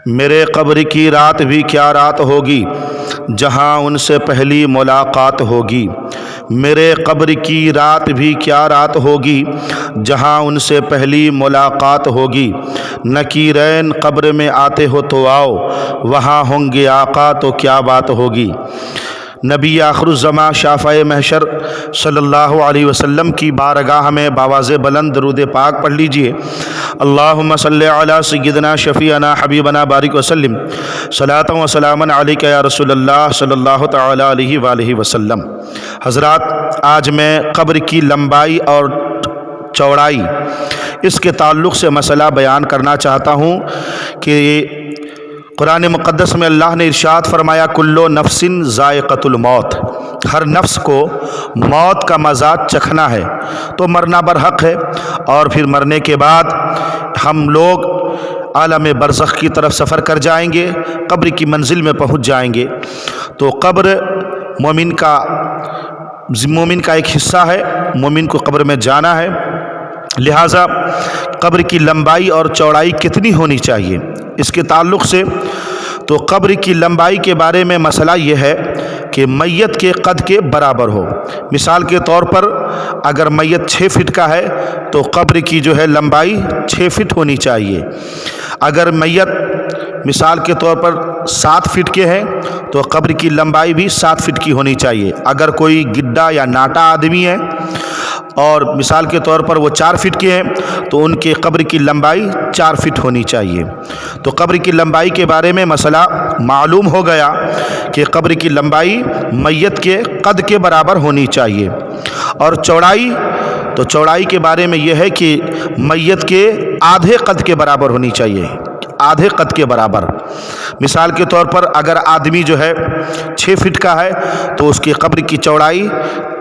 میرے قبر کی رات بھی کیا رات ہوگی جہاں ان سے پہلی ملاقات ہوگی۔ میرے قبر کی رات بھی کیا رات ہوگی جہاں ان سے پہلی ملاقات ہوگی۔ نکیرین قبر میں آتے ہو تو آؤ، وہاں ہوں گے آقا تو کیا بات ہوگی۔ نبی آخر الزماں شافع محشر صلی اللہ علیہ وسلم کی بارگاہ میں باواز بلند درود پاک پڑھ لیجئے۔ اللہم صلی علی سیدنا شفیعنا حبیبنا بارک وسلم، صلاۃ و سلاما علیک یا رسول اللہ صلی اللہ تعالی علیہ وآلہ وسلم۔ حضرات، آج میں قبر کی لمبائی اور چوڑائی اس کے تعلق سے مسئلہ بیان کرنا چاہتا ہوں کہ قرآن مقدس میں اللہ نے ارشاد فرمایا کلو نفس ذائقۃ الموت، ہر نفس کو موت کا مزہ چکھنا ہے، تو مرنا برحق ہے، اور پھر مرنے کے بعد ہم لوگ عالم برزخ کی طرف سفر کر جائیں گے، قبر کی منزل میں پہنچ جائیں گے۔ تو قبر مومن کا ایک حصہ ہے، مومن کو قبر میں جانا ہے، لہٰذا قبر کی لمبائی اور چوڑائی کتنی ہونی چاہیے اس کے تعلق سے تو قبر کی لمبائی کے بارے میں مسئلہ یہ ہے کہ میت کے قد کے برابر ہو۔ مثال کے طور پر اگر میت 6 فٹ کا ہے تو قبر کی جو ہے لمبائی 6 فٹ ہونی چاہیے۔ اگر میت مثال کے طور پر 7 فٹ کے ہیں تو قبر کی لمبائی بھی 7 فٹ کی ہونی چاہیے۔ اگر کوئی گڈھا یا ناٹا آدمی ہے اور مثال کے طور پر وہ 4 فٹ کے ہیں تو ان کے قبر کی لمبائی 4 فٹ ہونی چاہیے۔ تو قبر کی لمبائی کے بارے میں مسئلہ معلوم ہو گیا کہ قبر کی لمبائی میت کے قد کے برابر ہونی چاہیے، اور چوڑائی کے بارے میں یہ ہے کہ میت کے آدھے قد کے برابر ہونی چاہیے، آدھے قد کے برابر۔ مثال کے طور پر اگر آدمی جو ہے 6 فٹ کا ہے تو اس کی قبر کی چوڑائی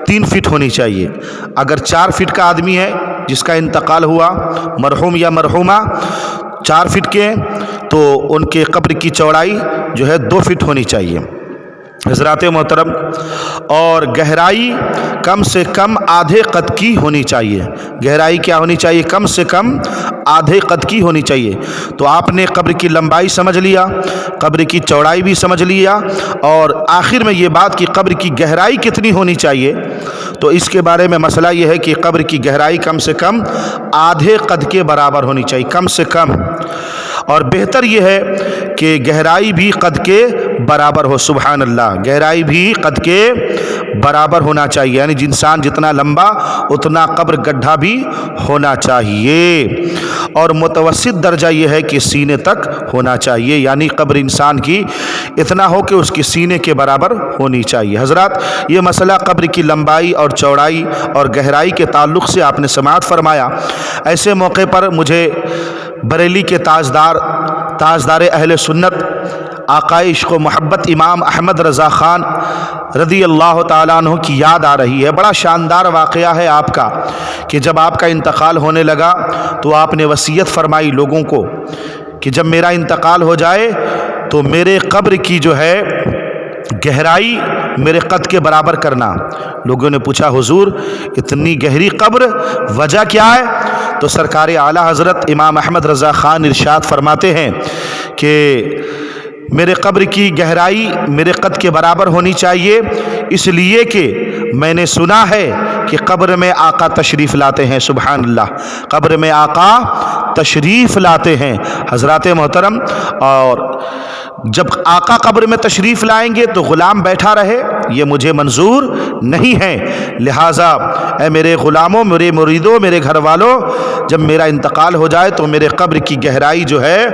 3 فٹ ہونی چاہیے۔ اگر 4 فٹ کا آدمی ہے جس کا انتقال ہوا، مرحوم یا مرحومہ 4 فٹ کے ہیں تو ان کے قبر کی چوڑائی جو ہے 2 فٹ ہونی چاہیے۔ حضرات محترم، اور گہرائی کم سے کم آدھے قد کی ہونی چاہیے۔ گہرائی کیا ہونی چاہیے؟ کم سے کم آدھے قد کی ہونی چاہیے۔ تو آپ نے قبر کی لمبائی سمجھ لیا، قبر کی چوڑائی بھی سمجھ لیا، اور آخر میں یہ بات کہ قبر کی گہرائی کتنی ہونی چاہیے، تو اس کے بارے میں مسئلہ یہ ہے کہ قبر کی گہرائی کم سے کم آدھے قد کے برابر ہونی چاہیے، کم سے کم، اور بہتر یہ ہے کہ گہرائی بھی قد کے برابر ہو۔ سبحان اللہ، گہرائی بھی قد کے برابر ہونا چاہیے، یعنی انسان جتنا لمبا اتنا قبر گڈھا بھی ہونا چاہیے، اور متوسط درجہ یہ ہے کہ سینے تک ہونا چاہیے، یعنی قبر انسان کی اتنا ہو کہ اس کی سینے کے برابر ہونی چاہیے۔ حضرات، یہ مسئلہ قبر کی لمبائی اور چوڑائی اور گہرائی کے تعلق سے آپ نے سماعت فرمایا۔ ایسے موقع پر مجھے بریلی کے تاجدار اہل سنت آقائے عشق و محبت امام احمد رضا خان رضی اللہ تعالیٰ عنہ کی یاد آ رہی ہے۔ بڑا شاندار واقعہ ہے آپ کا کہ جب آپ کا انتقال ہونے لگا تو آپ نے وصیت فرمائی لوگوں کو کہ جب میرا انتقال ہو جائے تو میرے قبر کی جو ہے گہرائی میرے قد کے برابر کرنا۔ لوگوں نے پوچھا حضور اتنی گہری قبر، وجہ کیا ہے؟ تو سرکار اعلیٰ حضرت امام احمد رضا خان ارشاد فرماتے ہیں کہ میرے قبر کی گہرائی میرے قد کے برابر ہونی چاہیے، اس لیے کہ میں نے سنا ہے کہ قبر میں آقا تشریف لاتے ہیں۔ سبحان اللہ، قبر میں آقا تشریف لاتے ہیں۔ حضرات محترم، اور جب آقا قبر میں تشریف لائیں گے تو غلام بیٹھا رہے، یہ مجھے منظور نہیں ہے، لہٰذا اے میرے غلاموں، میرے مریدوں، میرے گھر والوں، جب میرا انتقال ہو جائے تو میرے قبر کی گہرائی جو ہے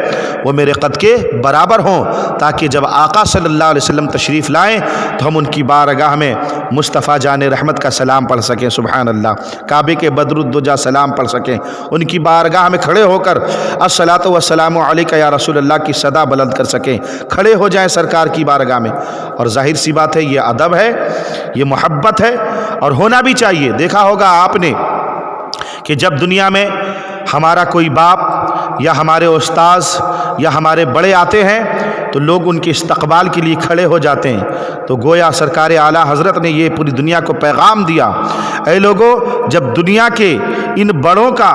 وہ میرے قد کے برابر ہوں، تاکہ جب آقا صلی اللہ علیہ وسلم تشریف لائیں تو ہم ان کی بارگاہ میں مصطفیٰ جان رحمت کا سلام پڑھ سکیں۔ سبحان اللہ، کعبے کے بدر الدجا سلام پڑھ سکیں، ان کی بارگاہ میں کھڑے ہو کر الصلاۃ والسلام علیک یا رسول اللہ کی صدا بلند کر سکیں، کھڑے ہو جائیں سرکار کی بارگاہ میں۔ اور ظاہر سی بات ہے یہ ادب ہے، یہ محبت ہے، اور ہونا بھی چاہیے۔ دیکھا ہوگا آپ نے کہ جب دنیا میں ہمارا کوئی باپ یا ہمارے استاذ یا ہمارے بڑے آتے ہیں تو لوگ ان کے استقبال کے لیے کھڑے ہو جاتے ہیں، تو گویا سرکار اعلیٰ حضرت نے یہ پوری دنیا کو پیغام دیا، اے لوگو، جب دنیا کے ان بڑوں کا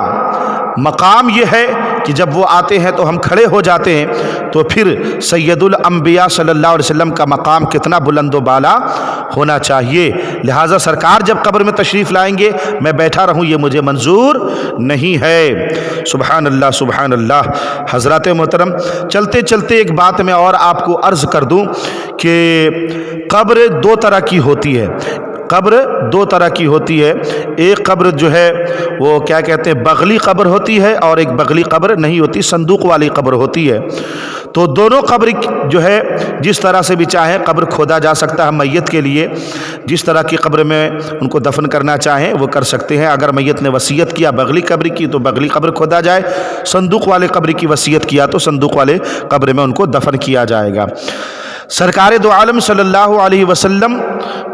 مقام یہ ہے کہ جب وہ آتے ہیں تو ہم کھڑے ہو جاتے ہیں، تو پھر سید الانبیاء صلی اللہ علیہ وسلم کا مقام کتنا بلند و بالا ہونا چاہیے۔ لہٰذا سرکار جب قبر میں تشریف لائیں گے میں بیٹھا رہوں یہ مجھے منظور نہیں ہے۔ سبحان اللہ سبحان اللہ۔ حضرات محترم، چلتے چلتے ایک بات میں اور آپ کو عرض کر دوں کہ قبر دو طرح کی ہوتی ہے۔ قبر دو طرح کی ہوتی ہے، ایک قبر جو ہے وہ کیا کہتے ہیں بغلی قبر ہوتی ہے، اور ایک بغلی قبر نہیں ہوتی، صندوق والی قبر ہوتی ہے۔ تو دونوں قبر جو ہے جس طرح سے بھی چاہیں قبر کھودا جا سکتا ہے میت کے لیے، جس طرح کی قبر میں ان کو دفن کرنا چاہیں وہ کر سکتے ہیں۔ اگر میت نے وصیت کیا بغلی قبر کی تو بغلی قبر کھودا جائے، صندوق والے قبر کی وصیت کیا تو صندوق والے قبر میں ان کو دفن کیا جائے گا۔ سرکار دو عالم صلی اللہ علیہ وسلم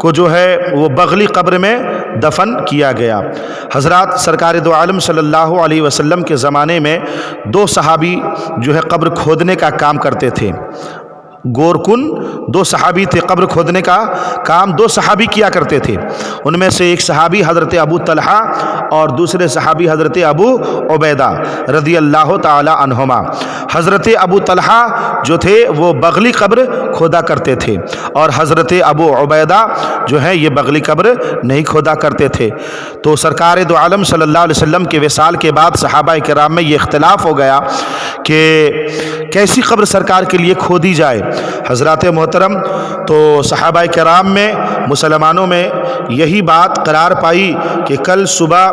کو جو ہے وہ بغلی قبر میں دفن کیا گیا۔ حضرات سرکار دو عالم صلی اللہ علیہ وسلم کے زمانے میں دو صحابی جو ہے قبر کھودنے کا کام کرتے تھے۔ گورکن دو صحابی تھے، قبر کھودنے کا کام دو صحابی کیا کرتے تھے۔ ان میں سے ایک صحابی حضرت ابو طلحہ اور دوسرے صحابی حضرت ابو عبیدہ رضی اللہ تعالی عنہما۔ حضرت ابو طلحہ جو تھے وہ بغلی قبر کھودا کرتے تھے، اور حضرت ابو عبیدہ جو ہے یہ بغلی قبر نہیں کھودا کرتے تھے۔ تو سرکار دو عالم صلی اللہ علیہ وسلم کے وصال کے بعد صحابہ کرام میں یہ اختلاف ہو گیا کہ کیسی قبر سرکار کے لیے کھودی جائے۔ حضرات محترم، تو صحابہ کرام میں مسلمانوں میں یہی بات قرار پائی کہ کل صبح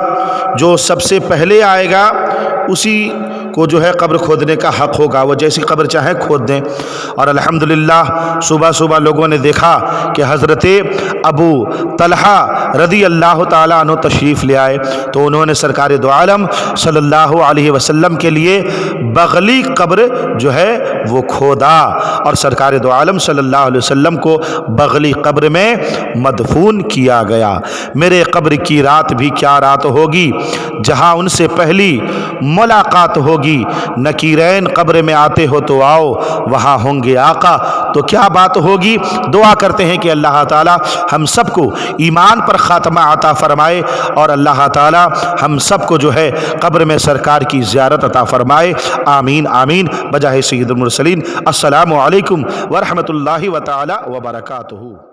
جو سب سے پہلے آئے گا اسی کو جو ہے قبر کھودنے کا حق ہوگا، وہ جیسی قبر چاہیں کھود دیں۔ اور الحمدللہ صبح صبح لوگوں نے دیکھا کہ حضرت ابو طلحہ رضی اللہ تعالیٰ عنہ تشریف لے آئے، تو انہوں نے سرکار دو عالم صلی اللہ علیہ وسلم کے لیے بغلی قبر جو ہے وہ کھودا، اور سرکار دو عالم صلی اللہ علیہ وسلم کو بغلی قبر میں مدفون کیا گیا۔ میرے قبر کی رات بھی کیا رات ہوگی جہاں ان سے پہلی ملاقات ہوگی، نکیرین قبر میں آتے ہو تو آؤ وہاں ہوں گے آقا، تو کیا بات ہوگی۔ دعا کرتے ہیں کہ اللہ تعالی ہم سب کو ایمان پر خاتمہ عطا فرمائے، اور اللہ تعالی ہم سب کو جو ہے قبر میں سرکار کی زیارت عطا فرمائے۔ آمین آمین بجاہ سید المرسلین۔ السلام علیکم ورحمۃ اللہ تعالی وبرکاتہ۔